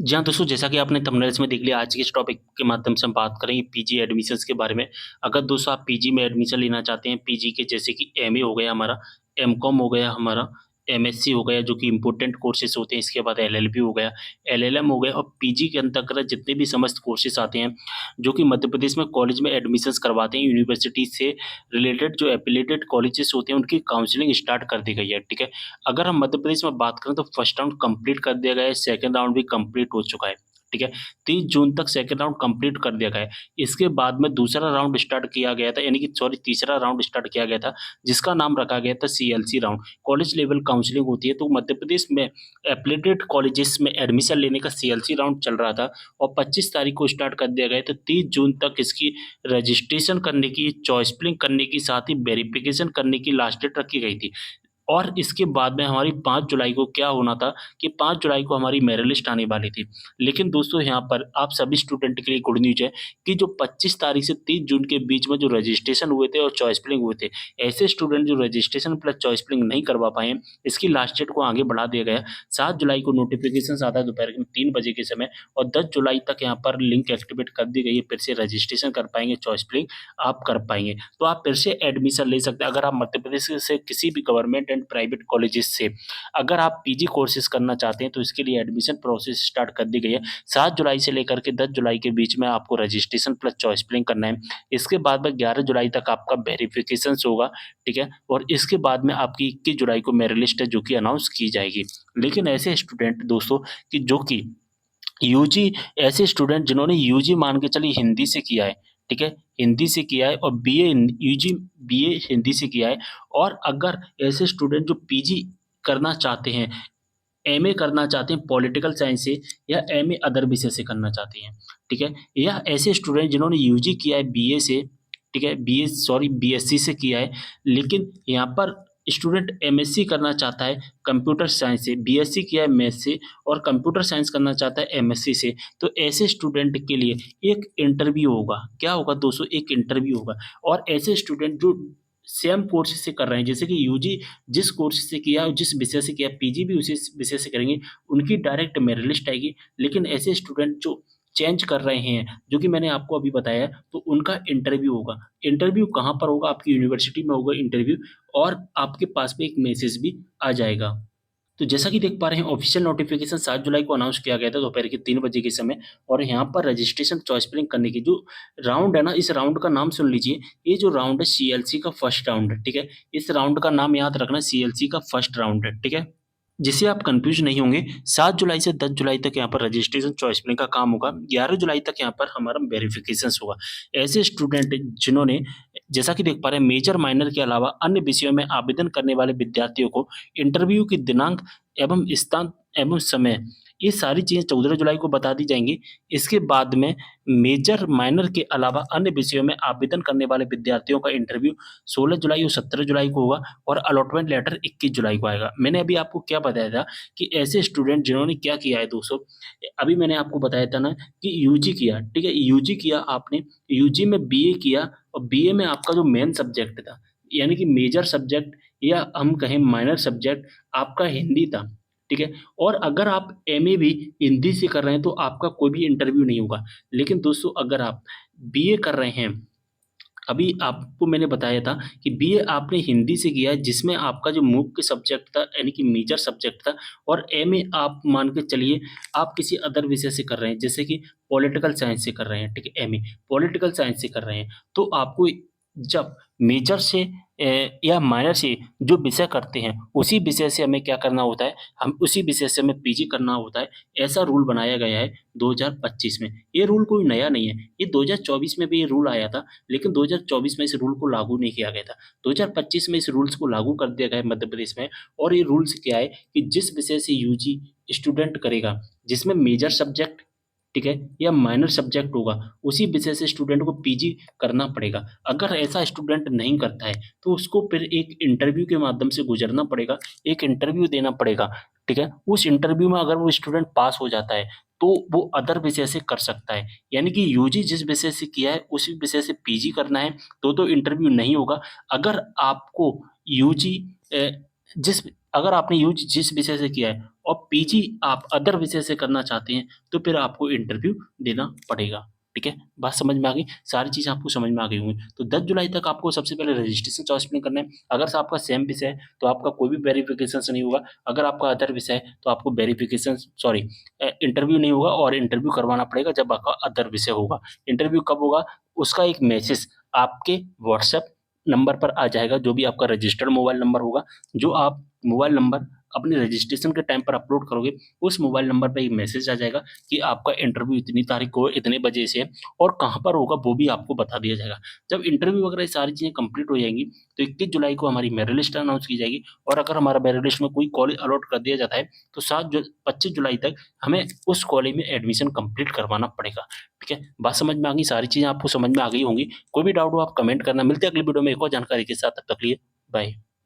जी हाँ, दोस्तों जैसा कि आपने थंबनेल्स में देख लिया आज के इस टॉपिक के माध्यम से हम बात करेंगे पीजी एडमिशन्स के बारे में। अगर दोस्तों आप पीजी में एडमिशन लेना चाहते हैं, पीजी के जैसे कि एमए हो गया हमारा, एमकॉम हो गया हमारा, एमएससी हो गया जो कि इम्पोर्टेंट कोर्सेज़ होते हैं, इसके बाद एलएलबी हो गया, एलएलएम हो गया और पीजी के अंतर्गत जितने भी समस्त कोर्सेज़ आते हैं, जो कि मध्य प्रदेश में कॉलेज में एडमिशन्स करवाते हैं, यूनिवर्सिटी से रिलेटेड जो एफिलिएटेड कॉलेजेस होते हैं, उनकी काउंसलिंग स्टार्ट कर दी गई है, ठीक है? अगर हम मध्य प्रदेश में बात करें तो फर्स्ट राउंड कंप्लीट कर दिया गया है, सेकंड राउंड भी कंप्लीट हो चुका है, ठीक है? 30 जून तक सेकंड राउंड कंप्लीट कर दिया गया है। इसके बाद में दूसरा राउंड स्टार्ट किया गया था यानी कि सॉरी तीसरा राउंड स्टार्ट किया गया था, जिसका नाम रखा गया था CLC round. College level counselling होती है, तो मध्य प्रदेश में एफिलिएटेड कॉलेजेस में एडमिशन लेने का सीएलसी राउंड चल रहा था और 25 तारीख को स्टार्ट कर दिया गया है, तो 30 जून तक इसकी रजिस्ट्रेशन करने की, चॉइस फिलिंग करने की, साथ ही वेरिफिकेशन करने की लास्ट डेट रखी गई थी। और इसके बाद में हमारी 5 जुलाई को क्या होना था कि 5 जुलाई को हमारी मेरिट लिस्ट आने वाली थी। लेकिन दोस्तों यहाँ पर आप सभी स्टूडेंट के लिए गुड न्यूज़ है कि जो 25 तारीख से 30 जून के बीच में जो रजिस्ट्रेशन हुए थे और चॉइस फिलिंग हुए थे, ऐसे स्टूडेंट जो रजिस्ट्रेशन प्लस चॉइस फिलिंग नहीं करवा पाए हैं, इसकी लास्ट डेट को आगे बढ़ा दिया गया। 7 जुलाई को नोटिफ़िकेशंस आता है दोपहर के 3 बजे के समय और 10 जुलाई तक यहाँ पर लिंक एक्टिवेट कर दी गई है, फिर से रजिस्ट्रेशन कर पाएँगे, चॉइस फिलिंग आप कर पाएँगे। तो आप फिर से एडमिशन ले सकते हैं। अगर आप मध्य प्रदेश से किसी भी गवर्नमेंट एंड प्राइवेट कॉलेजेस से अगर आप पीजी कोर्सेज़ करना चाहते हैं, तो इसके लिए एडमिशन प्रोसेस स्टार्ट कर दी गई है। 7 जुलाई से लेकर के 10 जुलाई के बीच में आपको रजिस्ट्रेशन प्लस चॉइस फिलिंग करना है। इसके बाद में 11 जुलाई तक आपका वेरिफिकेशंस होगा, ठीक है? और इसके बाद में आपकी 21 जुलाई को मेरिट लिस्ट है जो कि अनाउंस की जाएगी। लेकिन ऐसे स्टूडेंट दोस्तों कि जो कि यूजी ऐसे स्टूडेंट जिन्होंने यूजी मान के चलिए हिंदी से किया है, ठीक है? हिंदी से किया है और बीए यूजी बीए हिंदी से किया है और अगर ऐसे स्टूडेंट जो पीजी करना चाहते हैं, एमए करना चाहते हैं पॉलिटिकल साइंस से या एमए अदर विषय से करना चाहते हैं, ठीक है? या ऐसे स्टूडेंट जिन्होंने यूजी किया है बीए से, ठीक है? बीएससी से किया है, लेकिन यहाँ पर स्टूडेंट एमएससी करना चाहता है कंप्यूटर साइंस से, बीएससी किया है मैथ से और कंप्यूटर साइंस करना चाहता है एमएससी से, तो ऐसे स्टूडेंट के लिए एक इंटरव्यू होगा। क्या होगा दोस्तों? एक इंटरव्यू होगा और ऐसे स्टूडेंट जो सेम कोर्स से कर रहे हैं, जैसे कि यूजी जिस कोर्स से किया और जिस विषय से किया, पीजी भी उसी विषय से करेंगे, उनकी डायरेक्ट मेरिट लिस्ट आएगी। लेकिन ऐसे स्टूडेंट जो चेंज कर रहे हैं, जो कि मैंने आपको अभी बताया, तो उनका इंटरव्यू होगा। इंटरव्यू कहाँ पर होगा? आपकी यूनिवर्सिटी में होगा इंटरव्यू और आपके पास में एक मैसेज भी आ जाएगा। तो जैसा कि देख पा रहे हैं ऑफ़िशियल नोटिफ़िकेशन 7 जुलाई को अनाउंस किया गया था दोपहर के 3 बजे के समय और यहाँ पर रजिस्ट्रेशन चॉइस फिलिंग करने की जो राउंड है ना, इस राउंड का नाम सुन लीजिए। ये जो राउंड है सीएलसी का फर्स्ट राउंड है, ठीक है? इस राउंड का नाम याद रखना सीएलसी का फर्स्ट राउंड है, ठीक है? जिससे आप कन्फ्यूज़ नहीं होंगे। 7 जुलाई से 10 जुलाई तक यहाँ पर रजिस्ट्रेशन चॉइस फिलिंग का काम होगा। 11 जुलाई तक यहाँ पर हमारा वेरिफ़िकेशंस होगा। ऐसे स्टूडेंट जिन्होंने जैसा कि देख पा रहे हैं मेजर माइनर के अलावा अन्य विषयों में आवेदन करने वाले विद्यार्थियों को इंटरव्यू की दिनांक एवं स्थान एवं समय ये सारी चीज़ें 14 जुलाई को बता दी जाएँगी। इसके बाद में मेजर माइनर के अलावा अन्य विषयों में आवेदन करने वाले विद्यार्थियों का इंटरव्यू 16 जुलाई और 17 जुलाई को होगा और अलॉटमेंट लेटर 21 जुलाई को आएगा। मैंने अभी आपको क्या बताया था कि ऐसे स्टूडेंट जिन्होंने क्या किया है दोस्तों, अभी मैंने आपको बताया था ना कि यूजी किया, ठीक है? यूजी किया आपने, यूजी में बीए किया और बीए में आपका जो मेन सब्जेक्ट था, यानी कि मेजर सब्जेक्ट या हम कहें माइनर सब्जेक्ट आपका हिंदी था, ठीक है? और अगर आप एमए भी हिंदी से कर रहे हैं तो आपका कोई भी इंटरव्यू नहीं होगा। लेकिन दोस्तों अगर आप बीए कर रहे हैं, अभी आपको मैंने बताया था कि बीए आपने हिंदी से किया है जिसमें आपका जो मुख्य सब्जेक्ट था यानी कि मेजर सब्जेक्ट था और एमए आप मान के चलिए आप किसी अदर विषय से कर रहे हैं, जैसे कि पॉलिटिकल साइंस से कर रहे हैं, ठीक है? एमए पॉलिटिकल साइंस से कर रहे हैं, तो आपको जब मेजर से या माइनर से जो विषय करते हैं, उसी विषय से हमें क्या करना होता है, हम उसी विषय से हमें पीजी करना होता है। ऐसा रूल बनाया गया है 2025 में। ये रूल कोई नया नहीं है, ये 2024 में भी ये रूल आया था, लेकिन 2024 में इस रूल को लागू नहीं किया गया था। 2025 में इस रूल्स को लागू कर दिया गया है मध्य प्रदेश में और ये रूल्स क्या है कि जिस विषय से यूजी स्टूडेंट करेगा, जिसमें मेजर सब्जेक्ट, ठीक है? या माइनर सब्जेक्ट होगा, उसी विषय से स्टूडेंट को पीजी करना पड़ेगा। अगर ऐसा स्टूडेंट नहीं करता है, तो उसको फिर एक इंटरव्यू के माध्यम से गुज़रना पड़ेगा, एक इंटरव्यू देना पड़ेगा, ठीक है? उस इंटरव्यू में अगर वो स्टूडेंट पास हो जाता है, तो वो अदर विषय से कर सकता है। यानी कि यूजी जिस विषय से किया है, उसी विषय से पीजी करना है, तो इंटरव्यू नहीं होगा। अगर आपको यूजी जिस अगर आपने यूज़ जिस विषय से किया है और पीजी आप अदर विषय से करना चाहते हैं, तो फिर आपको इंटरव्यू देना पड़ेगा, ठीक है? बात समझ में आ गई? सारी चीज़ें आपको समझ में आ गई होंगी। तो 10 जुलाई तक आपको सबसे पहले रजिस्ट्रेशन चॉइस फिल करना है। अगर से आपका सेम विषय है, तो आपका कोई भी वेरिफिकेशन्स नहीं होगा। अगर आपका अदर विषय है, तो आपको इंटरव्यू नहीं होगा और इंटरव्यू करवाना पड़ेगा जब आपका अदर विषय होगा। इंटरव्यू कब होगा? उसका एक मैसेज आपके व्हाट्सएप नंबर पर आ जाएगा, जो भी आपका रजिस्टर्ड मोबाइल नंबर होगा, जो आप मोबाइल नंबर अपने रजिस्ट्रेशन के टाइम पर अपलोड करोगे, उस मोबाइल नंबर पे एक मैसेज आ जाएगा कि आपका इंटरव्यू इतनी तारीख को इतने बजे से है और कहाँ पर होगा वो भी आपको बता दिया जाएगा। जब इंटरव्यू वगैरह ये सारी चीज़ें कंप्लीट हो जाएँगी, तो 21 जुलाई को हमारी मेरिट लिस्ट अनाउंस की जाएगी और अगर हमारा मेरिट लिस्ट में कोई कॉलेज अलॉट कर दिया जाता है, तो 25 जुलाई तक हमें उस कॉलेज में एडमिशन कंप्लीट करवाना पड़ेगा, ठीक है? बात समझ में आ गई, सारी चीज़ें आपको समझ में आ गई होंगी। कोई भी डाउट हो आप कमेंट करना। मिलते हैं अगली वीडियो में एक और जानकारी के साथ, तब तक के लिए बाय।